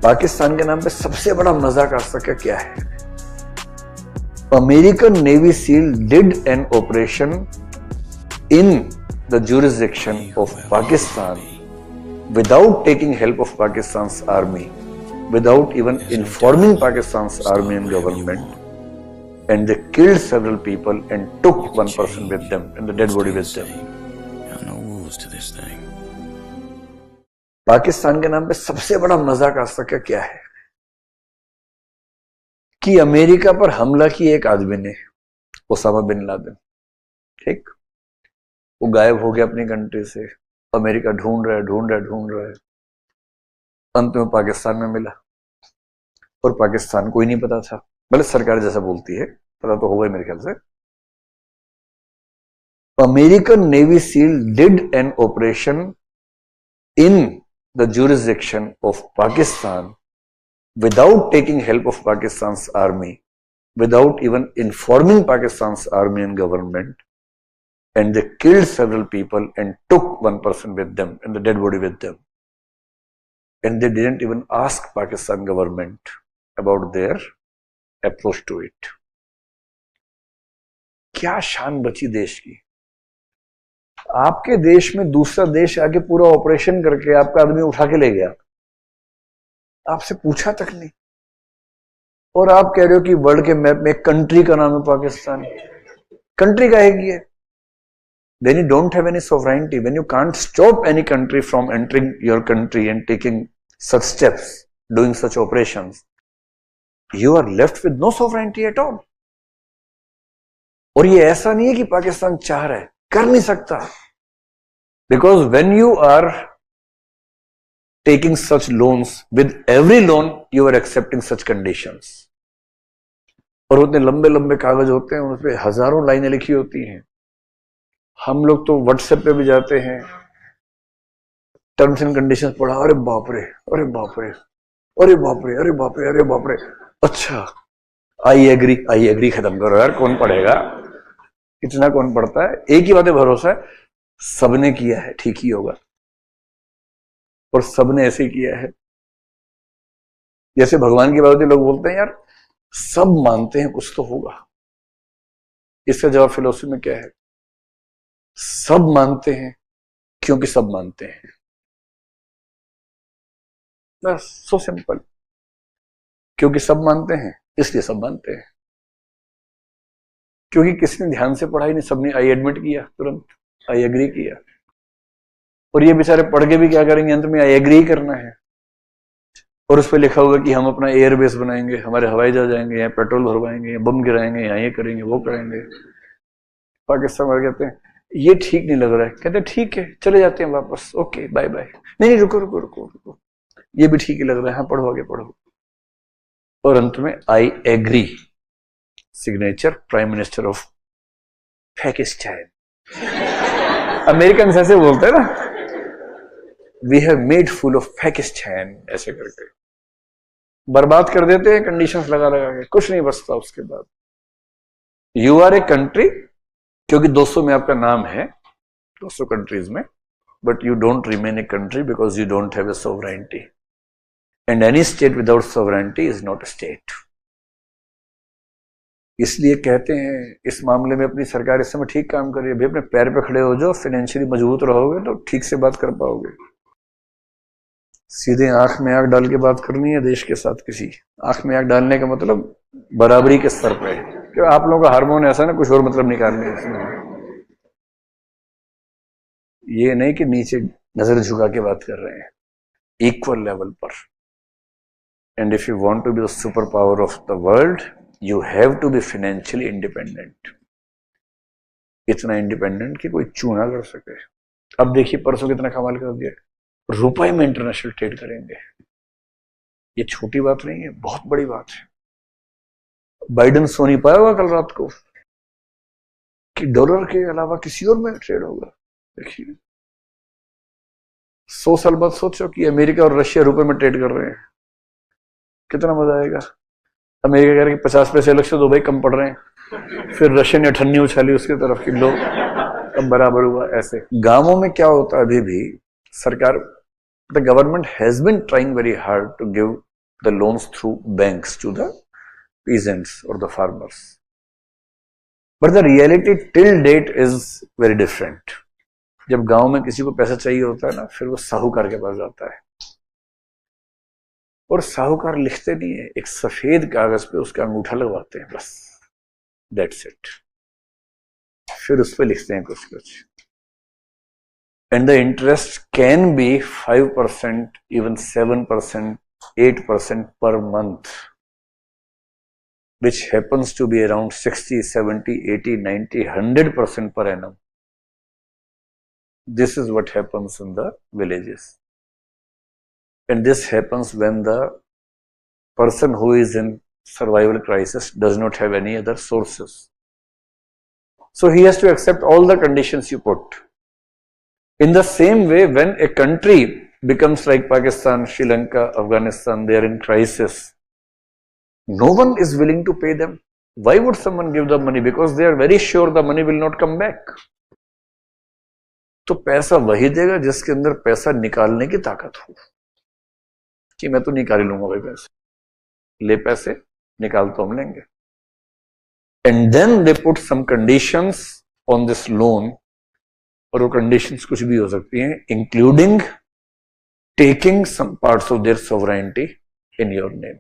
पाकिस्तान के नाम पे सबसे बड़ा मजाक आज तक का क्या है? American navy seal did an operation in the jurisdiction of Pakistan without taking help of Pakistan's army, without even informing Pakistan's army and government, and they killed several people and took one person with them and the dead body with them. No rules to this thing. Pakistan के नाम पे सबसे बड़ा मजाक आज तक का क्या है कि अमेरिका पर हमला किया एक आदमी ने, ओसामा बिन लादेन, ठीक, वो गायब हो गया अपनी कंट्री से। अमेरिका ढूंढ रहा है, अंत में पाकिस्तान में मिला और पाकिस्तान को ही नहीं पता था, भले सरकार जैसा बोलती है, पता तो होगा ही मेरे ख्याल से। American navy seal did an operation in the jurisdiction of Pakistan without taking help of Pakistan's army, without even informing Pakistan's army and government, and they killed several people and took one person with them and the dead body with them, and they didn't even ask Pakistan government about their approach to it. क्या शान बची देश की? आपके देश में दूसरा देश आके पूरा ऑपरेशन करके आपका आदमी उठा के ले गया, आपसे पूछा तक नहीं, और आप कह रहे हो कि वर्ल्ड के मैप में एक कंट्री का नाम है पाकिस्तान। कंट्री का है कि when you don't have any sovereignty, when you can't stop any country from entering your country and taking such steps, doing such operations, you are left with no sovereignty at all. और ये ऐसा नहीं है कि पाकिस्तान चाह रहा है, कर नहीं सकता, because when you are taking such loans, with every loan you are accepting such conditions, और उतने लंबे लंबे कागज होते हैं, उस पे हजारों लाइनें लिखी होती हैं। हम लोग तो व्हाट्सएप पे भी जाते हैं, टर्म्स एंड कंडीशंस पढ़ा, अरे बाप रे, अरे बाप रे, अरे बाप रे, अरे बाप रे, अरे बाप रे, अच्छा आई एग्री खत्म करो यार, कौन पढ़ेगा इतना, कौन पढ़ता है? एक ही बात है, भरोसा है, सबने किया है, ठीक ही होगा, और सबने ऐसे किया है। जैसे भगवान की बात होती है, लोग बोलते हैं यार सब मानते हैं कुछ तो होगा। इसका जवाब फिलोसफी में क्या है? सब मानते हैं क्योंकि सब मानते हैं, बस, सो सिंपल। क्योंकि सब मानते हैं इसलिए सब मानते हैं, क्योंकि किसी ने ध्यान से पढ़ा ही नहीं, सबने आई एडमिट किया, तुरंत आई एग्री किया, और ये बेचारे पढ़ के भी क्या करेंगे, अंत में आई एग्री करना है, और उस पर लिखा हुआ कि हम अपना एयरबेस बनाएंगे, हमारे हवाई जहाज जाएंगे, यहाँ पेट्रोल भरवाएंगे, बम गिराएंगे, यहाँ ये करेंगे, वो करेंगे। पाकिस्तान वाले कहते हैं ये ठीक नहीं लग रहा है, कहते हैं ठीक है चले जाते हैं वापस, ओके बाय बाय, नहीं रुको रुको रुको रुको, ये भी ठीक ही लग रहा है, हाँ पढ़ो आगे पढ़ो, और अंत में I agree, signature prime minister of Pakistan. American ऐसे बोलते हैं ना, we have made full of Pakistan, ऐसे करके बर्बाद कर देते हैं कंडीशंस लगा लगा के, कुछ नहीं बचता उसके बाद। यू आर ए कंट्री, क्योंकि 200 में आपका नाम है, 200 कंट्रीज में, but you don't remain a country because you don't have a sovereignty, and any state without sovereignty is not a state. इसलिए कहते हैं इस मामले में अपनी सरकार इस समय ठीक काम कर रही है। भाई अपने पैर पे खड़े हो जाओ, फाइनेंशियली मजबूत रहोगे तो ठीक से बात कर पाओगे। सीधे आंख में आंख डाल के बात करनी है देश के साथ, किसी आंख में आंख डालने का मतलब बराबरी के स्तर पे, क्यों आप लोगों का हार्मोन ऐसा ना, कुछ और मतलब निकालने है इसमें। ये नहीं कि नीचे नजर झुका के बात कर रहे हैं, इक्वल लेवल पर। And if you want to be the super power of the world, you have to be financially independent, इतना इंडिपेंडेंट कि कोई चूना कर सके। अब देखिए परसों कितना कमाल कर दिया, रुपए में इंटरनेशनल ट्रेड करेंगे। ये छोटी बात नहीं है, बहुत बड़ी बात है। बाइडेन सो नहीं पाया होगा कल रात को कि डॉलर के अलावा किसी और में ट्रेड होगा। देखिए 100 साल बाद सोचो कि अमेरिका और रशिया रुपए में ट्रेड कर रहे हैं, कितना मजा आएगा। अमेरिका कह रहे कि 50 पैसे अलग से दो भाई, कम पड़ रहे हैं, फिर रशिया ने अठन्नी उछाली उसकी तरफ कि लो अब बराबर हुआ। ऐसे गांवों में क्या होता है, अभी भी सरकार, the government has been trying very hard to give the loans through banks to the peasants or the farmers. But the reality till date is very different. जब गांव में किसी को पैसा चाहिए होता है ना, फिर वो साहूकार के पास जाता है, और साहूकार लिखते नहीं है, एक सफेद कागज पे उसका अंगूठा लगवाते हैं, बस दैट्स इट। फिर उस पे लिखते हैं कुछ कुछ, and the interest can be 5%, even 7%, 8% per month, which happens to be around 60, 70, 80, 90, 100% per annum. This is what happens in the villages. And this happens when the person who is in survival crisis does not have any other sources. So he has to accept all the conditions you put. In the same way, when a country becomes like Pakistan, Sri Lanka, Afghanistan, they are in crisis, no one is willing to pay them. Why would someone give the money? Because they are very sure the money will not come back. तो पैसा वही देगा जिसके अंदर पैसा निकालने की ताकत हो, कि मैं तो निकाल लूंगा भाई पैसे, ले पैसे निकाल तो हम लेंगे। And then they put some conditions on this loan, और वो कंडीशंस कुछ भी हो सकती हैं, including taking some parts of their sovereignty in your name.